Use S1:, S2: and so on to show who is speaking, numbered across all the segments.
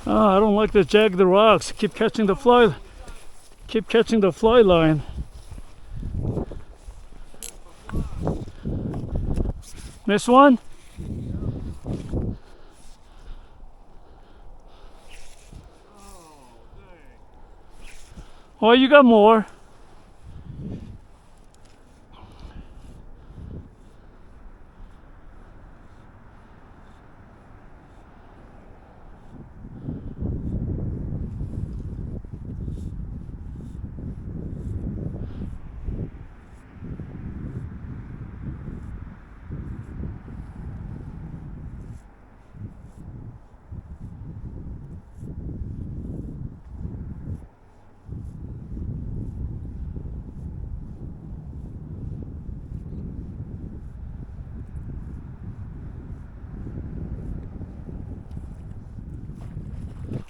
S1: Oh, I don't like to jag the rocks. Keep catching the fly line. Miss one? Oh, you got more.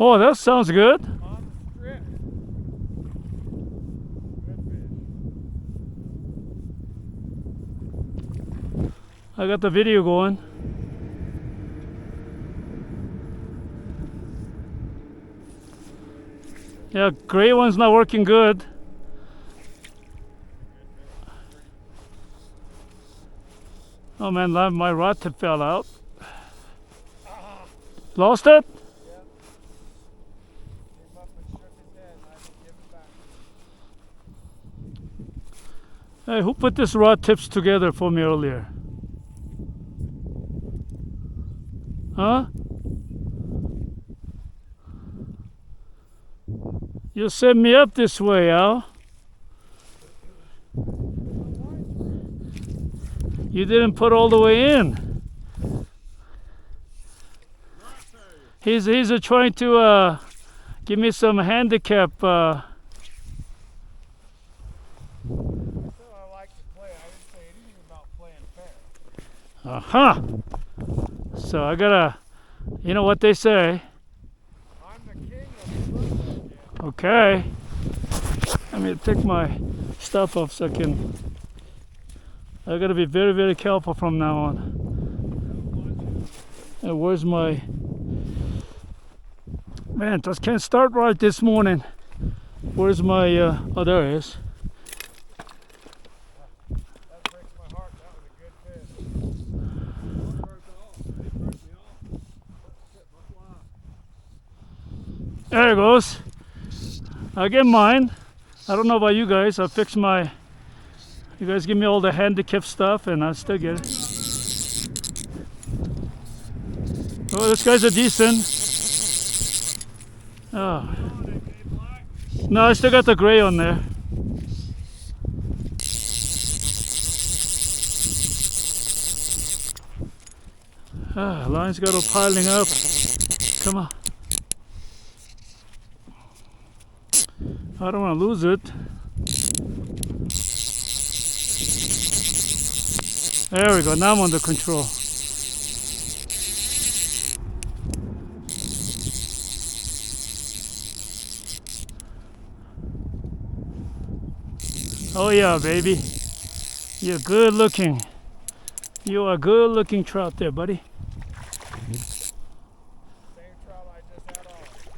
S1: Oh, that sounds good.
S2: On the strip. Good fish.
S1: I got the video going. Yeah, gray one's not working good. Oh man, my rod tip fell out. Lost it? Hey, who put this rod tips together for me earlier? Huh? You set me up this way, Al. You didn't put all the way in. He's trying to give me some handicap. So I gotta, you know what they say.
S2: I'm the king of the
S1: Okay. Let me take my stuff off so I gotta be very, very careful from now on. And where's my, man, just can't start right this morning. Where's my, oh, there it is. There it goes. I get mine. I don't know about you guys. I fix my. You guys give me all the handicap stuff, and I still get it. Oh, this guy's a decent. Oh. No, I still got the gray on there. Ah, line's got all piling up. Come on. I don't want to lose it. There we go. Now I'm under control. Oh yeah, baby. You're good looking. You are good looking trout there, buddy.
S2: same trout I just had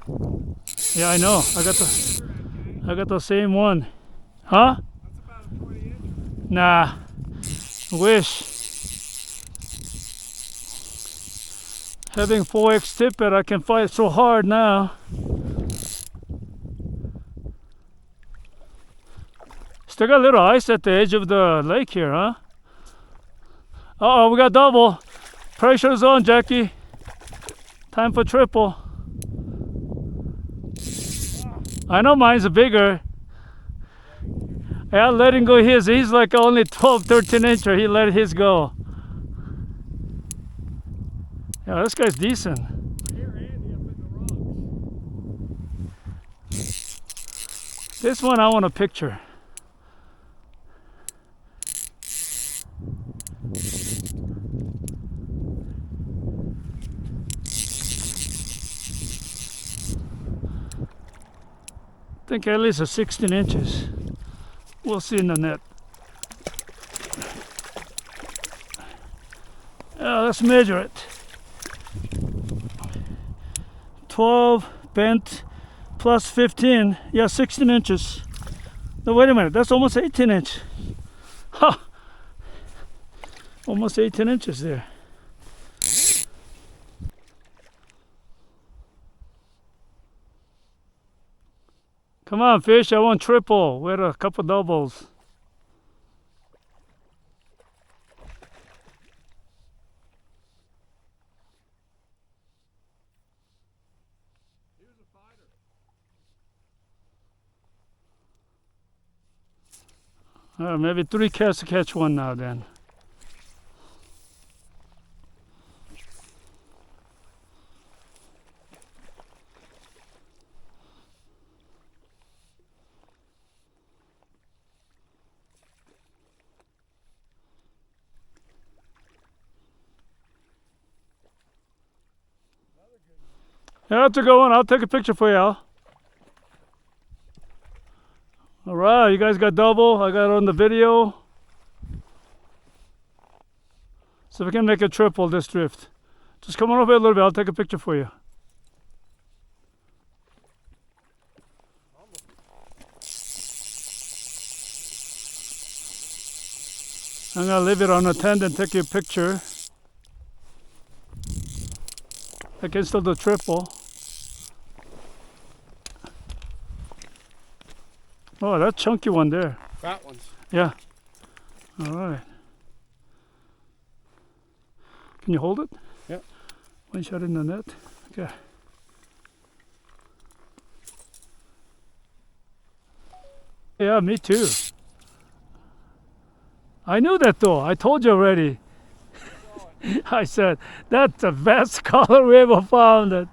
S2: on.
S1: Yeah, I know. I got the same one. Huh?
S2: That's about a 20 inch.
S1: Nah. Wish. Having 4X tippet, I can fight so hard now. Still got a little ice at the edge of the lake here, huh? Uh-oh, we got double. Pressure's on, Jackie. Time for triple. I know mine's bigger. Yeah, let him go his. He's like only 12, 13 incher. He let his go. Yeah, this guy's decent. This one I want a picture. I think at least a 16 inches. We'll see in the net. Let's measure it. 12 bent plus 15. Yeah, 16 inches. No, wait a minute. That's almost 18 inch. Ha! Almost 18 inches there. Come on, fish. I want triple. We had a couple doubles.
S2: Here's a fighter.
S1: Maybe 3 casts to catch one now then. Yeah, that's a good one. I'll take a picture for y'all. All right, you guys got double. I got it on the video. So if we can make a triple this drift. Just come on over here a little bit. I'll take a picture for you. I'm gonna leave it unattended and take you a picture. I can still do triple. Oh, that chunky one there.
S2: Fat ones.
S1: Yeah. All right. Can you hold it?
S2: Yeah.
S1: One shot in the net. Okay. Yeah, me too. I knew that though. I told you already. I said, that's the best color we ever found.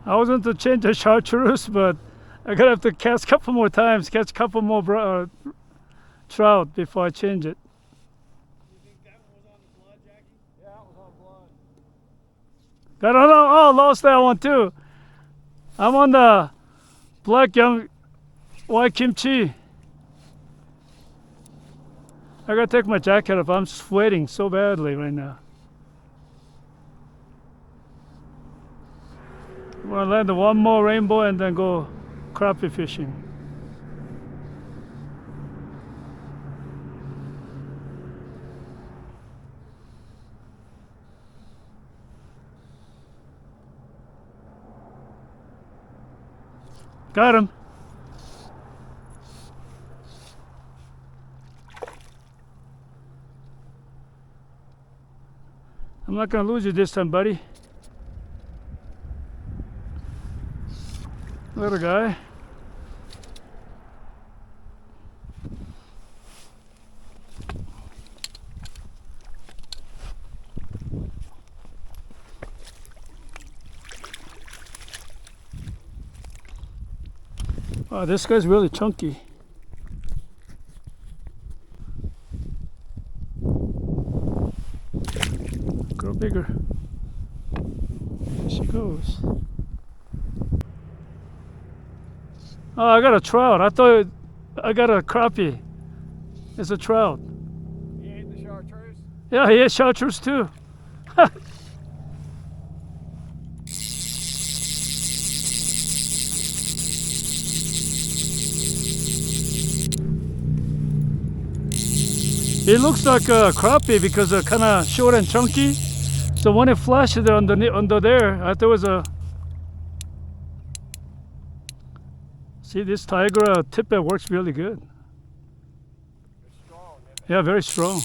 S1: I was going to change the chartreuse, but I'm going to have to cast a couple more times, catch a couple more trout before I change it.
S2: You think that one was on the blood, Jackie? Yeah, it was on blood.
S1: Oh, lost that one too. I'm on the black young white kimchi. I gotta take my jacket off. I'm sweating so badly right now. I'm gonna land one more rainbow and then go crappie fishing. Got him. I'm not gonna lose you this time, buddy. Little guy. Oh, this guy's really chunky. Grow bigger. There she goes. Oh, I got a trout. I thought I got a crappie. It's a trout.
S2: He ate the chartreuse?
S1: Yeah, he ate chartreuse too. It looks like a crappie because they're kind of short and chunky. So when it flashes under there, I thought it was a. See, this tiger tippet works really good.
S2: It's strong, isn't it?
S1: Yeah, very strong.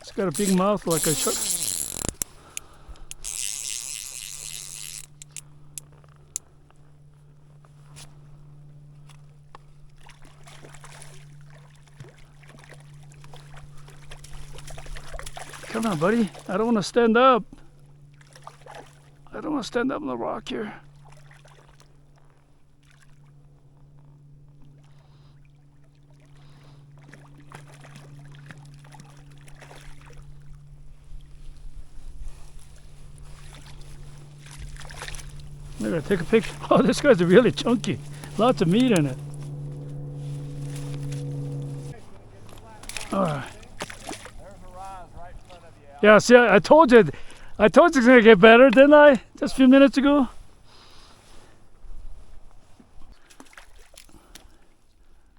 S1: It's got a big mouth like a shark. Come on, buddy. I don't want to stand up. I don't want to stand up on the rock here. Maybe I'll take a picture. Oh, this guy's really chunky. Lots of meat in it. All right.
S2: There's a rise right in front of you.
S1: Yeah, see, I told you it's gonna get better, didn't I? Just a few minutes ago.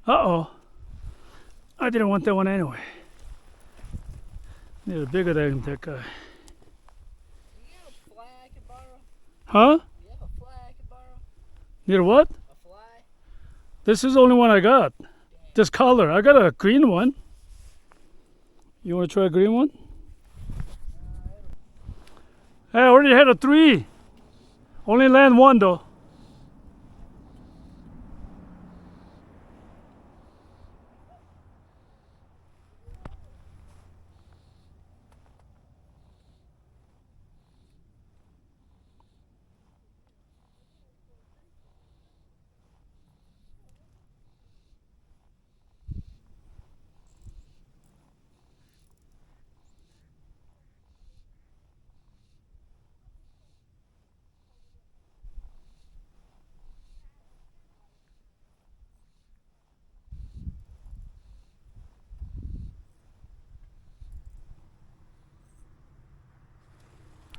S1: Uh-oh. I didn't want that one anyway. Need a bigger than that guy.
S3: You have a fly I could borrow?
S1: Huh?
S3: You have a fly I could borrow?
S1: Need a what?
S3: A fly?
S1: This is the only one I got. This color. I got a green one. You want to try a green one? Hey, I already had a 3. Only land 1 though.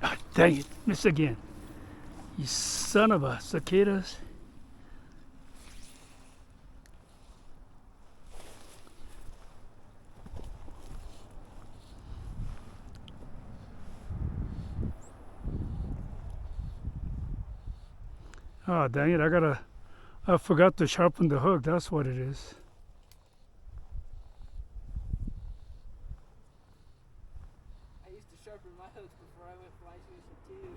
S1: Ah, dang it, missed again. You son of a cicadas. Oh, dang it, I forgot to sharpen the hook, that's what it is.
S3: I used to sharpen my hooks before I went fly fishing too.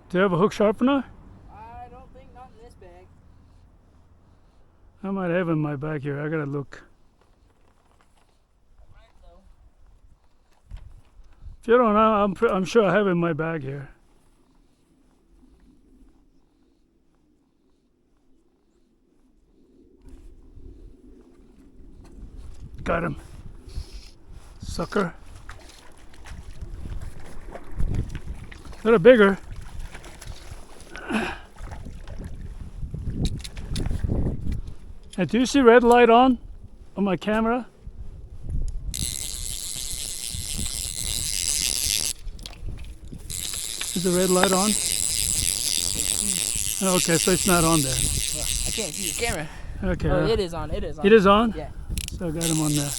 S1: Do you have a hook sharpener?
S3: I don't think not in this bag.
S1: I might have it in my bag here, I gotta look.
S3: I might though.
S1: If you don't know, I'm sure I have it in my bag here. Got him. Sucker. Little bigger. And do you see red light on my camera? Is the red light on? Okay, so it's not on there.
S3: Well, I can't see your camera.
S1: Okay.
S3: Oh, it is on. It is on.
S1: It is on?
S3: Yeah.
S1: So I got him on there.